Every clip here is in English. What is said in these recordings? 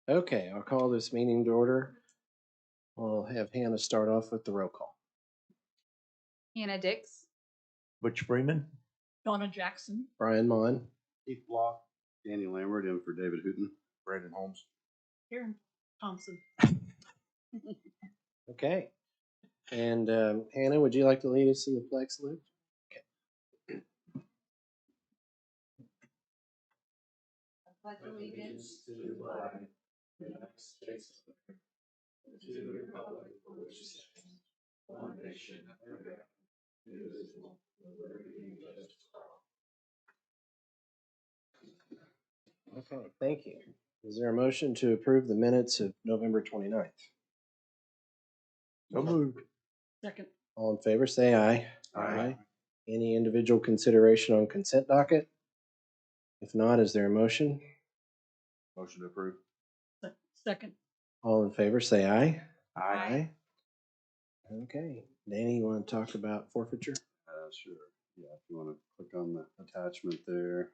Okay, I'll call this meeting to order. We'll have Hannah start off with the roll call. Hannah Dix. Butch Freeman. Donna Jackson. Brian Mon. Keith Block. Danny Lambert in for David Hooten. Brandon Holmes. Karen Thompson. Okay. And Hannah, would you like to lead us in the flag salute? Pledge allegiance to the flag of the United States of America, to the republic for which it stands, one nation under God, indivisible, with liberty and justice for all. Okay, thank you. Is there a motion to approve the minutes of November 29th? So moved. Second. All in favor, say aye. Aye. Any individual consideration on consent docket? If not, is there a motion? Motion to approve. Second. All in favor, say aye. Aye. Okay. Danny, you want to talk about forfeiture? Sure. Yeah, if you want to click on the attachment there.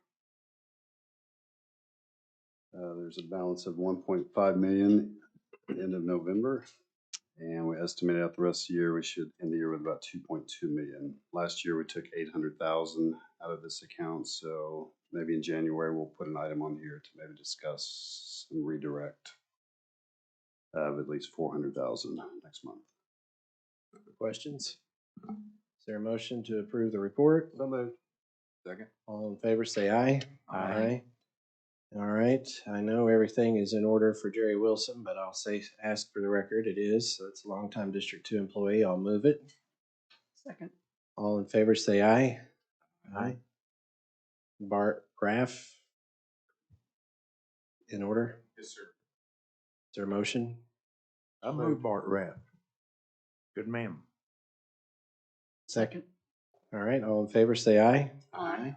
There's a balance of 1.5 million at the end of November. And we estimate out the rest of the year, we should end the year with about 2.2 million. Last year, we took 800,000 out of this account. So maybe in January, we'll put an item on here to maybe discuss some redirect of at least 400,000 next month. Questions? Is there a motion to approve the report? So moved. Second. All in favor, say aye. Aye. All right. I know everything is in order for Jerry Wilson, but I'll ask for the record, it is. So it's a longtime District 2 employee. I'll move it. Second. All in favor, say aye. Aye. Bart Graff. In order? Yes, sir. Is there a motion? I moved Bart Raft. Good ma'am. Second. All right. All in favor, say aye. Aye.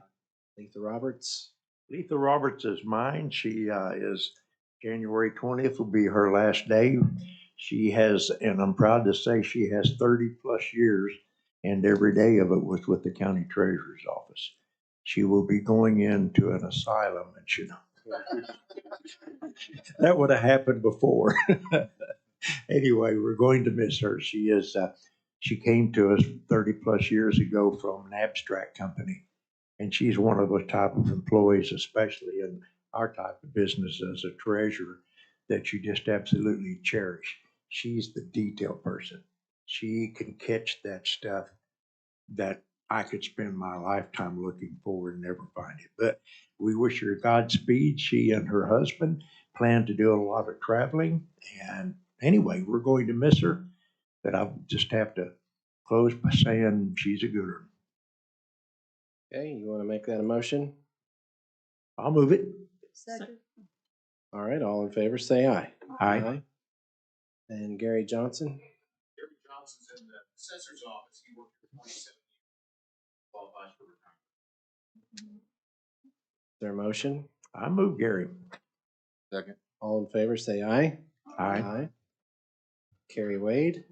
Letha Roberts. Letha Roberts is mine. She is January 20th will be her last day. She has, and I'm proud to say she has 30 plus years, and every day of it was with the county treasurer's office. She will be going into an asylum, and that would have happened before. Anyway, we're going to miss her. She came to us 30 plus years ago from an abstract company. And she's one of those type of employees, especially in our type of business as a treasurer, that you just absolutely cherish. She's the detail person. She can catch that stuff that I could spend my lifetime looking for and never find it. But we wish her Godspeed. She and her husband plan to do a lot of traveling. And anyway, we're going to miss her. But I just have to close by saying she's a gooder. Okay, you want to make that a motion? I'll move it. Second. All right, all in favor, say aye. Aye. And Gary Johnson? Gary Johnson's in the assessor's office. He worked for 27 years. Qualifies for retirement. Is there a motion? I move Gary. Second. All in favor, say aye. Aye. Carrie Wade?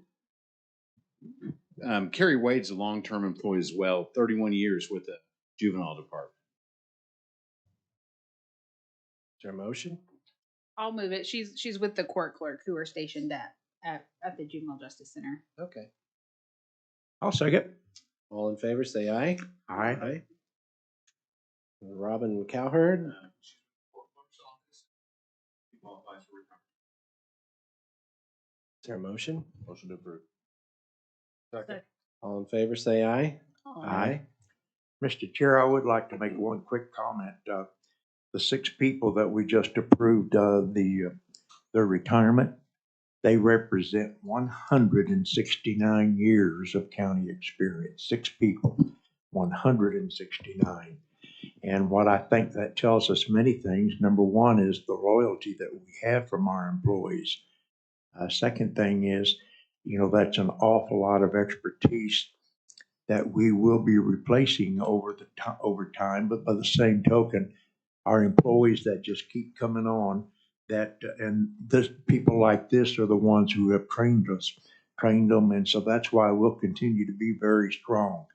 Kerry Wade's a long-term employee as well, 31 years with the juvenile department. Is there a motion? I'll move it. She's with the court clerk who are stationed at the Juvenile Justice Center. Okay. I'll second. All in favor, say aye. Aye. Robin Cowherd? She's in the court clerk's office. He qualifies for retirement. Is there a motion? Motion to approve. Second. All in favor, say aye. Aye. Mr. Chair, I would like to make one quick comment. The 6 people that we just approved their retirement, they represent 169 years of county experience. 6 people, 169. And what I think that tells us many things. Number one is the loyalty that we have from our employees. Second thing is, that's an awful lot of expertise that we will be replacing over time. But by the same token, our employees that just keep coming on, and this people like this are the ones who have trained them, and so that's why we'll continue to be very strong.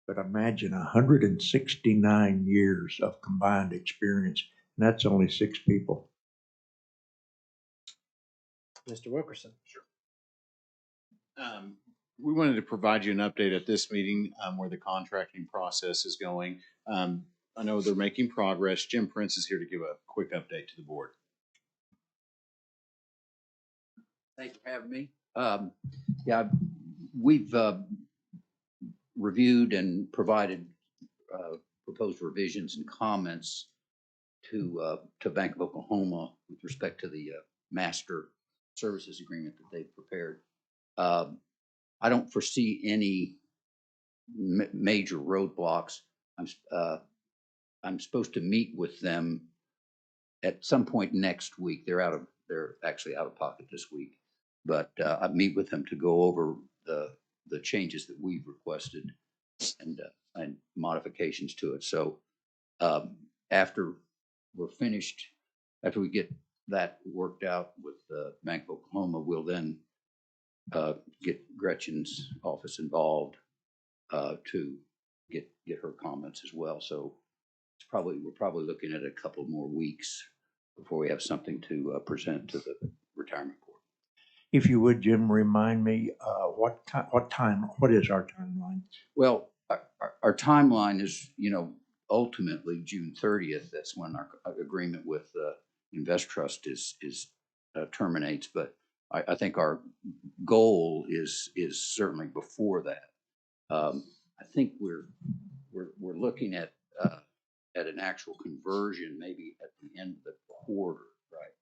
But imagine 169 years of combined experience, and that's only 6 people. Mr. Wilkerson? We wanted to provide you an update at this meeting where the contracting process is going. I know they're making progress. Jim Prince is here to give a quick update to the board. Thanks for having me. Yeah, we've reviewed and provided proposed revisions and comments to Bank of Oklahoma with respect to the master services agreement that they've prepared. I don't foresee any major roadblocks. I'm supposed to meet with them at some point next week. They're actually out of pocket this week, but I meet with them to go over the changes that we've requested and modifications to it. So after we're finished, after we get that worked out with Bank of Oklahoma, we'll then get Gretchen's office involved to get her comments as well. So we're probably looking at a couple more weeks before we have something to present to the retirement board. If you would, Jim, remind me what is our timeline? Well, our timeline is, ultimately June 30th. That's when our agreement with Invest Trust is terminates. But I think our goal is certainly before that. I think we're looking at an actual conversion maybe at the end of the quarter, right?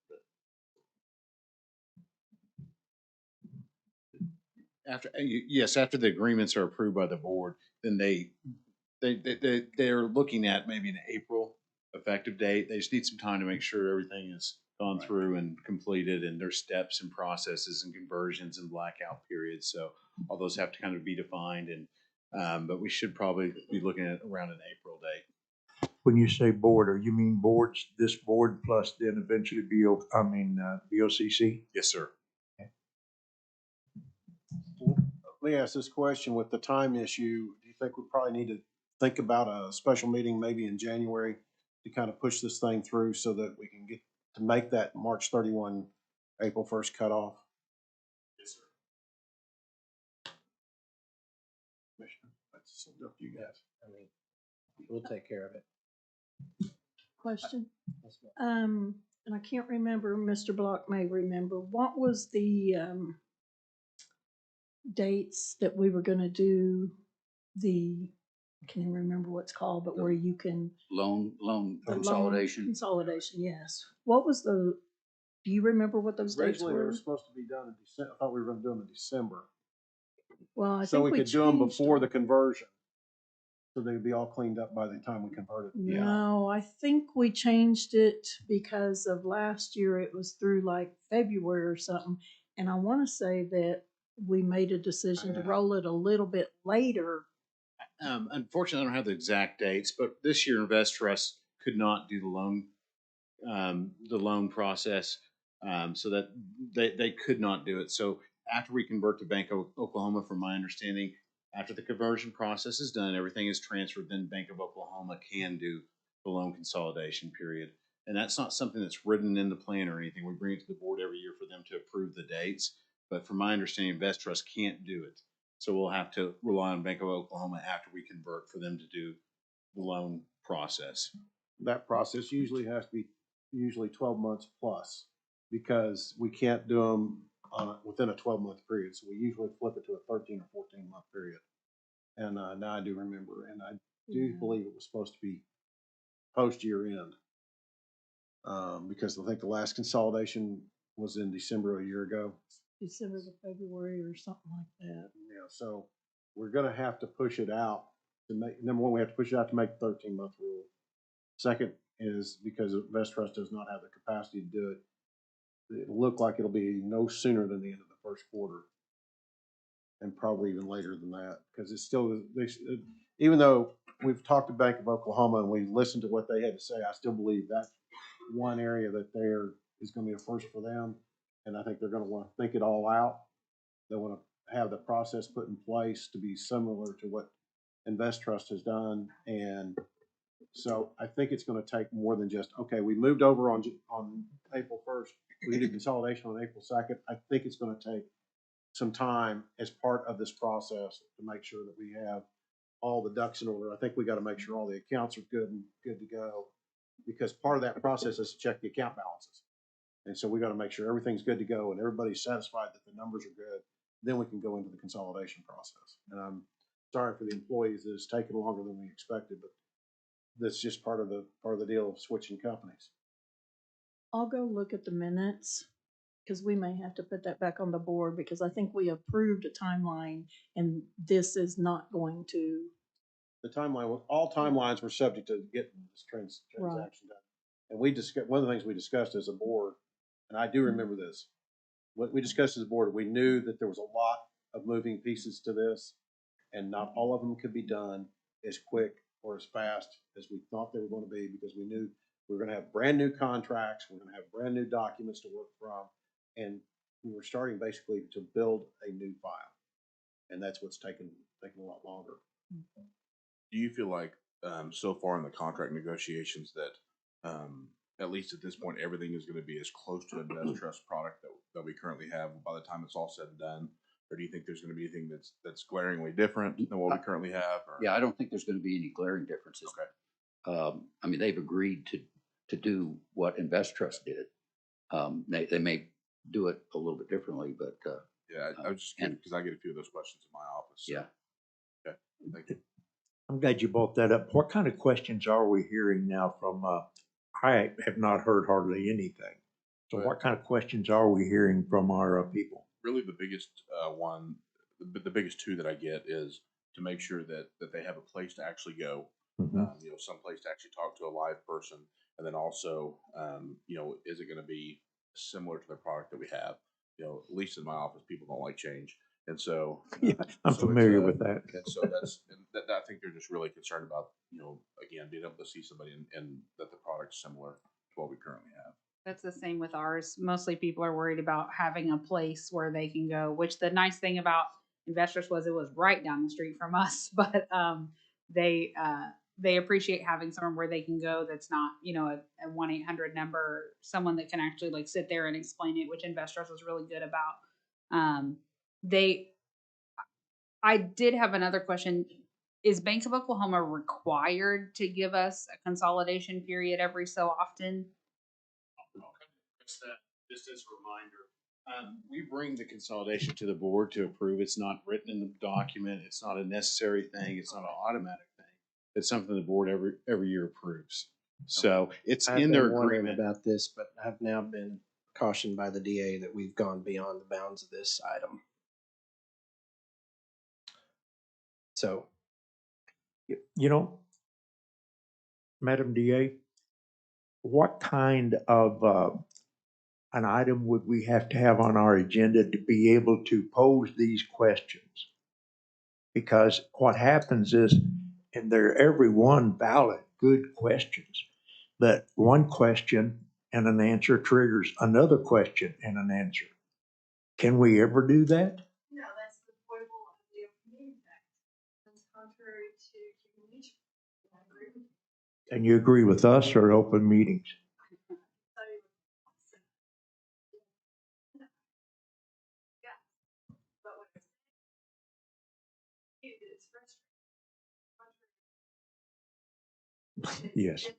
After the agreements are approved by the board, then they're looking at maybe an April effective date. They just need some time to make sure everything is gone through and completed, and there's steps and processes and conversions and blackout periods. So all those have to kind of be defined, and but we should probably be looking at around an April date. When you say board, or you mean boards, this board plus then eventually BOCC? Yes, sir. Let me ask this question with the time issue. Do you think we probably need to think about a special meeting maybe in January to kind of push this thing through so that we can get to make that March 31, April 1st cutoff? It's up to you guys. I mean, we'll take care of it. Question. Yes, ma'am. And I can't remember, Mr. Block may remember, what was the, dates that we were gonna do I can't even remember what it's called, but where you can. Loan the loan consolidation. Consolidation, yes. What was do you remember what those dates Originally, they were? were supposed to be done in December. I thought we were gonna do them in December. Well, I So think we could do them changed before the conversion. So they'd be all cleaned up by the time we converted. No, I think we changed it because of last year. It was through like February or something. And I want to say that we made a decision to roll it a little bit later. Unfortunately, I don't have the exact dates, but this year Invest Trust could not do the loan process, so that they could not do it. So after we convert to Bank of Oklahoma, from my understanding, after the conversion process is done, everything is transferred, then Bank of Oklahoma can do the loan consolidation period. And that's not something that's written in the plan or anything. We bring it to the board every year for them to approve the dates. But from my understanding, Invest Trust can't do it. So we'll have to rely on Bank of Oklahoma after we convert for them to do the loan process. That process usually has to be 12 months plus, because we can't do them within a 12-month period. So we usually flip it to a 13 or 14-month period. And now I do remember, and I do believe it was supposed to be post year end, because I think the last consolidation was in December a year ago. December to February or something like that. Yeah, so we're gonna have to push it out to make, number one, we have to push it out to make the 13-month rule. Second is because Invest Trust does not have the capacity to do it. It'll look like it'll be no sooner than the end of the first quarter, and probably even later than that, because it's still, even though we've talked to Bank of Oklahoma and we listened to what they had to say, I still believe that's one area that is gonna be a first for them. And I think they're gonna wanna think it all out. They wanna have the process put in place to be similar to what Invest Trust has done. And so I think it's gonna take more than just, okay, we moved over on April 1st. We can do consolidation on April 2nd. I think it's gonna take some time as part of this process to make sure that we have all the ducks in order. I think we gotta make sure all the accounts are good to go, because part of that process is to check the account balances. And so we got to make sure everything's good to go and everybody's satisfied that the numbers are good. Then we can go into the consolidation process. And I'm sorry for the employees that it's taken longer than we expected, but that's just part of the deal of switching companies. I'll go look at the minutes because we may have to put that back on the board, because I think we approved a timeline and this is not going to. The timeline, all timelines were subject to getting this transaction done. And we discussed, one of the things we discussed as a board, and I do remember this, what we discussed as a board, we knew that there was a lot of moving pieces to this, and not all of them could be done as quick or as fast as we thought they were going to be, because we knew we were going to have brand new contracts, we're going to have brand new documents to work from, and we were starting basically to build a new file. And that's what's taken a lot longer. Do you feel like so far in the contract negotiations that at least at this point everything is going to be as close to an Invest Trust product that we currently have by the time it's all said and done? Or do you think there's going to be anything that's glaringly different than what we currently have? Or? Yeah, I don't think there's going to be any glaring differences. Okay. I mean, they've agreed to do what Invest Trust did. They may do it a little bit differently, but yeah, I was just kidding because I get a few of those questions in my office. So. Yeah. Okay. Thank you. I'm glad you brought that up. What kind of questions are we hearing now from, I have not heard hardly anything. So what kind of questions are we hearing from our people? Really the biggest one, the biggest two that I get is to make sure that they have a place to actually go, some place to actually talk to a live person. And then also, is it going to be similar to the product that we have? At least in my office, people don't like change. And so, yeah, I'm familiar with that. And so I think they're just really concerned about, again, being able to see somebody and that the product's similar to what we currently have. That's the same with ours. Mostly people are worried about having a place where they can go, which the nice thing about Investors was it was right down the street from us, but they appreciate having somewhere where they can go that's not, a 1-800 number, someone that can actually like sit there and explain it, which Investors was really good about. I did have another question. is Bank of Oklahoma required to give us a consolidation period every so often? Just as a reminder, we bring the consolidation to the board to approve. It's not written in the document. It's not a necessary thing. It's not an automatic thing. It's something the board every year approves. So it's I've in been their wondering agreement. about this, but I've now been cautioned by the DA that we've gone beyond the bounds of this item. So, You know, Madam DA, what kind of an item would we have to have on our agenda to be able to pose these questions? Because what happens is, and they're every one valid, good questions, but one question and an answer triggers another question and an answer. Can we ever do that? No, that's the foible of the Open Meetings Act. It's contrary to human nature. I agree with you. And you agree with us or open meetings? Yeah, but what I'm saying is frustrating. Yes. To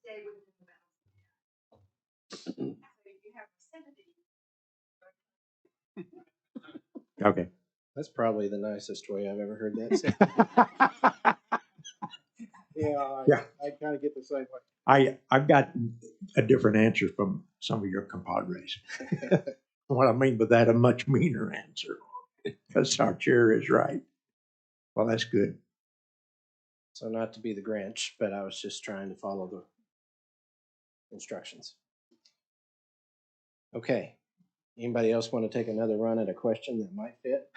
stay within the bounds. So you have sympathy. Okay. that's probably the nicest way I've ever heard that said. Yeah, I kind of get the same way. I've got a different answer from some of your compadres. What I mean by that, a much meaner answer, because our chair is right. Well, that's good. So not to be the Grinch, but I was just trying to follow the instructions. Okay. Anybody else want to take another run at a question that might fit?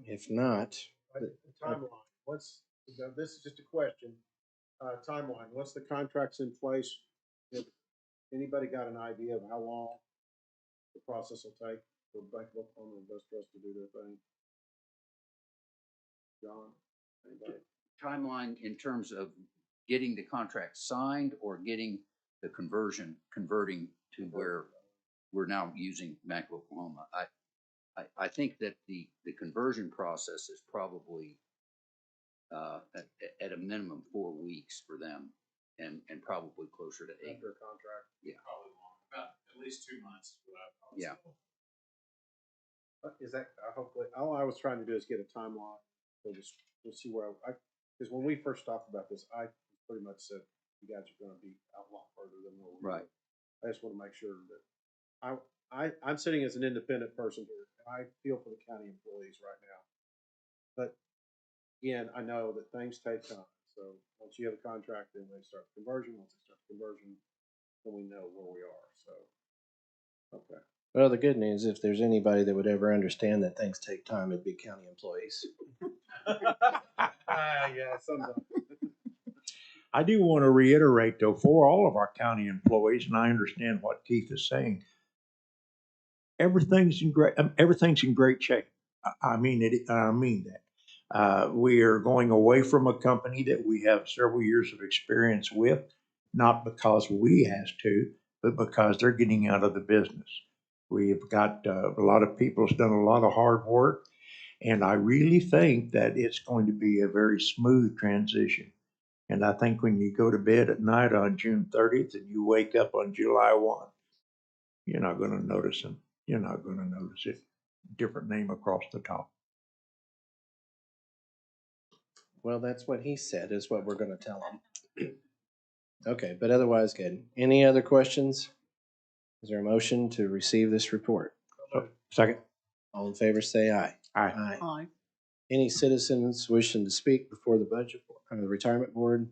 If not, The timeline, this is just a question, timeline, once the contract's in place, if anybody got an idea of how long the process will take for Bank of Oklahoma and Invest Trust to do their thing? John, anybody? Timeline in terms of getting the contract signed or getting the converting to where we're now using Bank of Oklahoma. I think that the conversion process is probably at a minimum 4 weeks for them, and probably closer to 8. After a contract? Yeah. Probably long, about at least 2 months. Is what I thought. Yeah. Is that, hopefully, all I was trying to do is get a timeline, so just, we'll see where because when we first talked about this, I pretty much said, you guys are gonna be out a lot further than what we're. Right. I just wanna make sure that, I'm sitting as an independent person here, and I feel for the county employees right now. But again, I know that things take time, so once you have a contract, then they start the conversion, once they start the conversion, then we know where we are, so. Okay. well, the good news, if there's anybody that would ever understand that things take time, it'd be county employees. Yeah, sometimes. I do want to reiterate, though, for all of our county employees, and I understand what Keith is saying, everything's in great shape. I mean it. I mean that. We are going away from a company that we have several years of experience with, not because we has to, but because they're getting out of the business. We've got a lot of people who's done a lot of hard work, and I really think that it's going to be a very smooth transition. And I think when you go to bed at night on June 30th and you wake up on July 1, you're not going to notice them. You're not going to notice it. Different name across the top. Well, that's what he said, is what we're going to tell him. Okay, but otherwise good. Any other questions? Is there a motion to receive this report? Second. All in favor, say aye. Aye. Aye. Any citizens wishing to speak before the budget, the retirement board?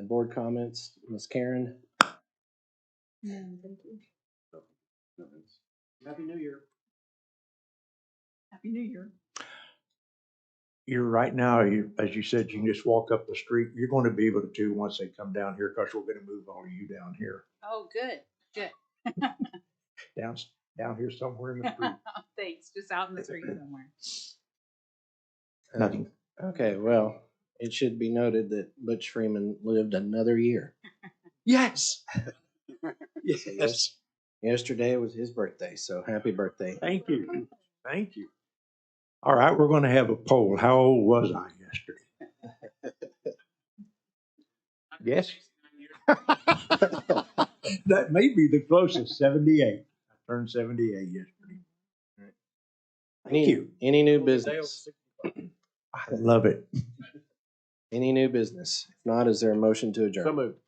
Board comments, Ms. Karen? No, thank you. Happy New Year. Happy New Year. You're right now, as you said, you can just walk up the street. You're going to be able to once they come down here, because we're going to move all of you down here. Oh, good, good. Down here somewhere in the street. Thanks, just out in the street somewhere. Nothing. Okay, well, it should be noted that Butch Freeman lived another year. Yes. Yes. Yesterday was his birthday, so happy birthday. Thank you. Thank you. All right, we're going to have a poll. How old was I yesterday? Yes? That may be the closest, 78. I turned 78 yesterday. Thank you. Any new business? I love it. Any new business? If not, is there a motion to adjourn? So moved.